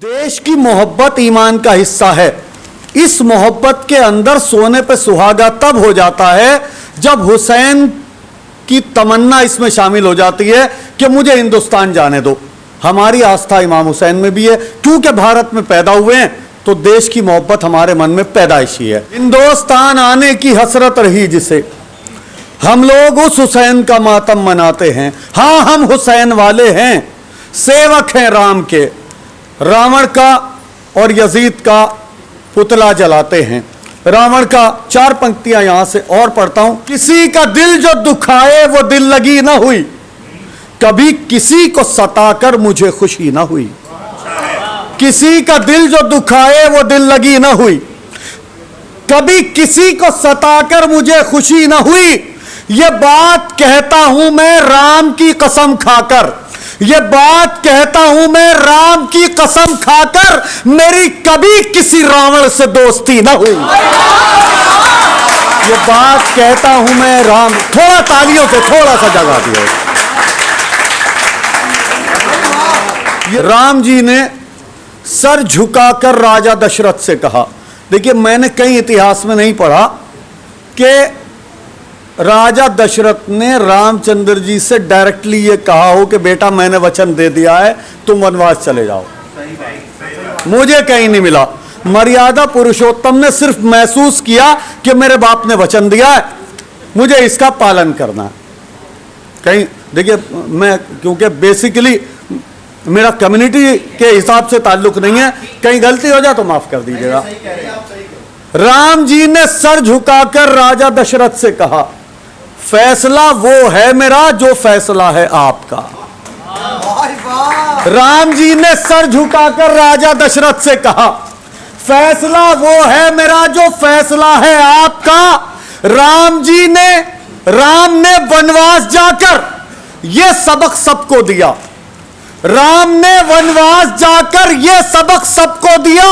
देश की मोहब्बत ईमान का हिस्सा है। इस मोहब्बत के अंदर सोने पे सुहागा तब हो जाता है जब हुसैन की तमन्ना इसमें शामिल हो जाती है कि मुझे हिंदुस्तान जाने दो। हमारी आस्था इमाम हुसैन में भी है, क्योंकि भारत में पैदा हुए हैं तो देश की मोहब्बत हमारे मन में पैदाइशी है। हिंदुस्तान आने की हसरत रही जिसे, हम लोग उस हुसैन का मातम मनाते हैं। हाँ, हम हुसैन वाले हैं, सेवक हैं राम के। रावण का और यजीद का पुतला जलाते हैं। रावण का 4 पंक्तियां यहां से और पढ़ता हूं। किसी का दिल जो दुखाए वो दिल लगी ना हुई, कभी किसी को सताकर मुझे खुशी ना हुई। किसी का दिल जो दुखाए वो दिल लगी ना हुई, कभी किसी को सताकर मुझे खुशी ना हुई। ये बात कहता हूं मैं राम की कसम खाकर, ये बात कहता हूं मैं राम की कसम खाकर, मेरी कभी किसी रावण से दोस्ती ना हुई। ये बात कहता हूं मैं राम, थोड़ा तालियों से थोड़ा सा जगा दिया। राम जी ने सर झुकाकर राजा दशरथ से कहा। देखिए, मैंने कहीं इतिहास में नहीं पढ़ा कि राजा दशरथ ने रामचंद्र जी से डायरेक्टली ये कहा हो कि बेटा मैंने वचन दे दिया है, तुम वनवास चले जाओ। मुझे कहीं नहीं मिला। मर्यादा पुरुषोत्तम ने सिर्फ महसूस किया कि मेरे बाप ने वचन दिया है, मुझे इसका पालन करना है। कहीं देखिए, मैं क्योंकि बेसिकली मेरा कम्युनिटी के हिसाब से ताल्लुक नहीं है, कहीं गलती हो जाए तो माफ कर दीजिएगा। राम जी ने सर झुकाकर राजा दशरथ से कहा, फैसला वो है मेरा जो फैसला है आपका। राम जी ने सर झुकाकर राजा दशरथ से कहा, फैसला वो है मेरा जो फैसला है आपका। राम ने वनवास जाकर यह सबक सबको दिया। राम ने वनवास जाकर यह सबक सबको दिया,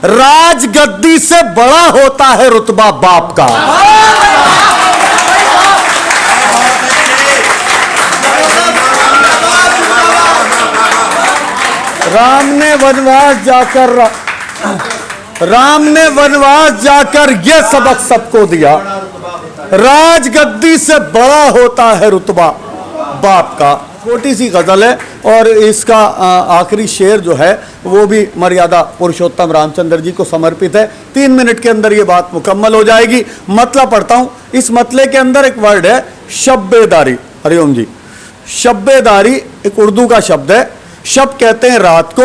राजगद्दी से बड़ा होता है रुतबा बाप का। राम ने वनवास जाकर यह सबक सबको दिया, राजगद्दी से बड़ा होता है रुतबा बाप का। छोटी सी गजल है और इसका आखिरी शेर जो है वो भी मर्यादा पुरुषोत्तम रामचंद्र जी को समर्पित है। 3 मिनट के अंदर ये बात मुकम्मल हो जाएगी। मतलब पढ़ता हूं। इस मतले के अंदर एक वर्ड है शब्बेदारी। हरिओम जी, शब्बेदारी एक उर्दू का शब्द है। शब कहते हैं रात को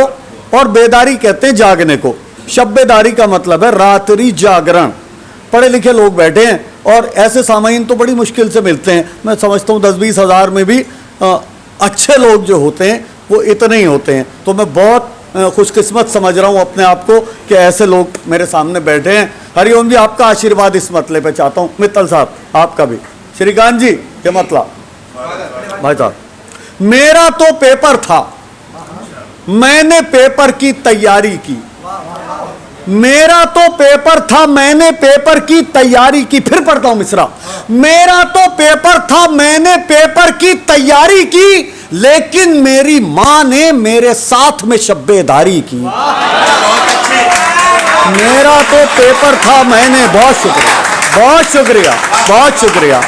और बेदारी कहते हैं जागने को। शब्बेदारी का मतलब है रात्रि जागरण। पढ़े लिखे लोग बैठे हैं और ऐसे सामाइन तो बड़ी मुश्किल से मिलते हैं। मैं समझता हूँ 10-20 हज़ार में भी अच्छे लोग जो होते हैं वो इतने ही होते हैं। तो मैं बहुत खुशकिस्मत समझ रहा हूँ अपने आप को कि ऐसे लोग मेरे सामने बैठे हैं। हरिओम जी, आपका आशीर्वाद इस मतले पे चाहता हूँ। मित्तल साहब आपका भी। श्रीकांत जी, ये मतला भाई साहब, मेरा तो पेपर था, मैंने पेपर की तैयारी की। मेरा तो पेपर था, मैंने पेपर की तैयारी की। फिर पढ़ता हूं मिसरा। मेरा तो पेपर था, मैंने पेपर की तैयारी की, लेकिन मेरी मां ने मेरे साथ में शब्बेदारी की। मेरा तो पेपर था, मैंने, बहुत शुक्रिया, बहुत शुक्रिया, बहुत शुक्रिया।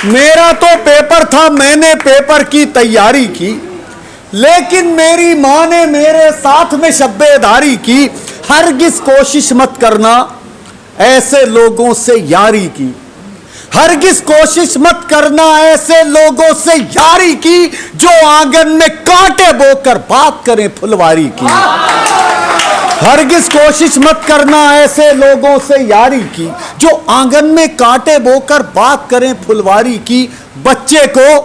मेरा तो पेपर था, मैंने पेपर की तैयारी की, लेकिन मेरी मां ने मेरे साथ में शब्बेदारी की। हरगिज कोशिश मत करना ऐसे लोगों से यारी की। हरगिज कोशिश मत करना ऐसे लोगों से यारी की, जो आंगन में कांटे बोकर बात करें फुलवारी की। हरगिज कोशिश मत करना ऐसे लोगों से यारी की, जो आंगन में कांटे बोकर बात करें फुलवारी की। बच्चे को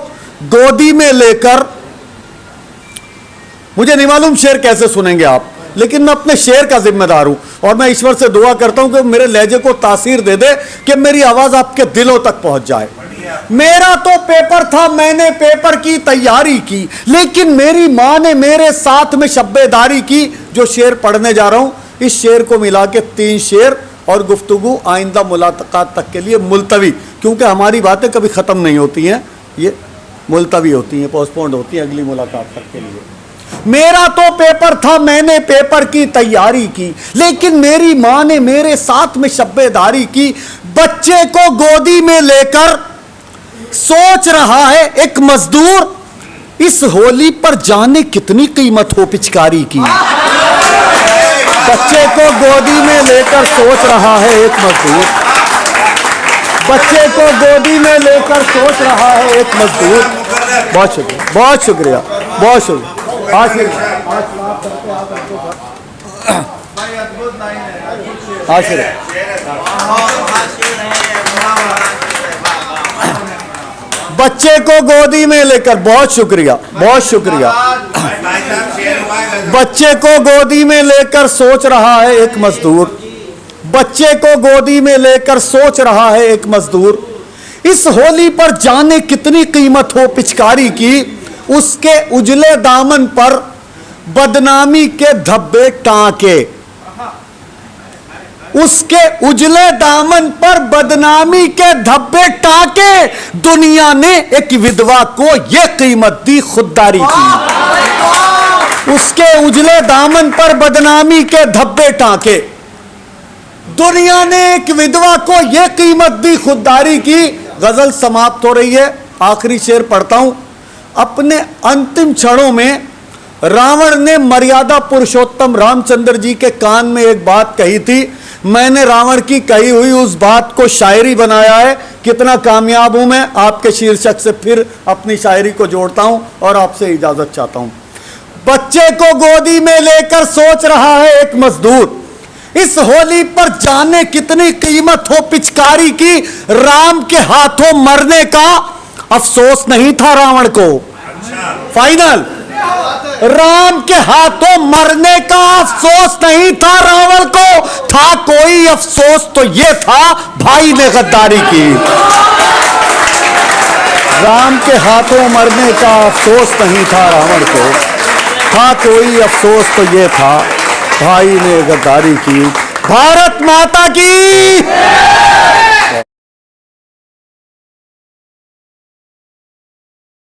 गोदी में लेकर, मुझे नहीं मालूम शेर कैसे सुनेंगे आप, लेकिन मैं अपने शेर का जिम्मेदार हूं और मैं ईश्वर से दुआ करता हूं कि मेरे लहजे को तासीर दे दे, कि मेरी आवाज आपके दिलों तक पहुंच जाए। मेरा तो पेपर था, मैंने पेपर की तैयारी की, लेकिन मेरी मां ने मेरे साथ में शब्बेदारी की। जो शेर पढ़ने जा रहा हूं, इस शेर को मिला के 3 शेर और गुफ्तगू आइंदा मुलाकात तक के लिए मुलतवी, क्योंकि हमारी बातें कभी खत्म नहीं होती हैं, ये मुलतवी होती हैं, पोस्टपोन्ड होती हैं अगली मुलाकात तक के लिए। मेरा तो पेपर था, मैंने पेपर की तैयारी की, लेकिन मेरी मां ने मेरे साथ में शब्बेदारी की। बच्चे को गोदी में लेकर सोच रहा है एक मजदूर, इस होली पर जाने कितनी कीमत हो पिचकारी की। बच्चे को गोदी में लेकर सोच रहा है एक मजदूर, बच्चे को गोदी में लेकर सोच रहा है एक मजदूर। बहुत शुक्रिया, बहुत शुक्रिया, बहुत शुक्रिया। आशीर्वाद बच्चे को गोदी में लेकर, बहुत शुक्रिया, बहुत शुक्रिया। बच्चे को गोदी में लेकर सोच रहा है एक मजदूर, बच्चे को गोदी में लेकर सोच रहा है एक मजदूर, इस होली पर जाने कितनी कीमत हो पिचकारी की। उसके उजले दामन पर बदनामी के धब्बे टांके, उसके उजले दामन पर बदनामी के धब्बे टांके, दुनिया ने एक विधवा को यह कीमत दी खुददारी की। उसके उजले दामन पर बदनामी के धब्बे टांके, दुनिया ने एक विधवा को यह कीमत दी खुददारी की। गजल समाप्त हो रही है, आखिरी शेर पढ़ता हूं। अपने अंतिम क्षणों में रावण ने मर्यादा पुरुषोत्तम रामचंद्र जी के कान में एक बात कही थी। मैंने रावण की कही हुई उस बात को शायरी बनाया है। कितना कामयाब हूं मैं, आपके शीर्षक से फिर अपनी शायरी को जोड़ता हूं और आपसे इजाजत चाहता हूं। बच्चे को गोदी में लेकर सोच रहा है एक मजदूर, इस होली पर जाने कितनी कीमत हो पिचकारी की। राम के हाथों मरने का अफसोस नहीं था रावण को। फाइनल, राम के हाथों मरने का अफसोस नहीं था रावण को, था कोई अफसोस तो यह था भाई ने गद्दारी की। राम के हाथों मरने का अफसोस नहीं था रावण को, था कोई अफसोस तो यह था भाई ने गद्दारी की। भारत माता की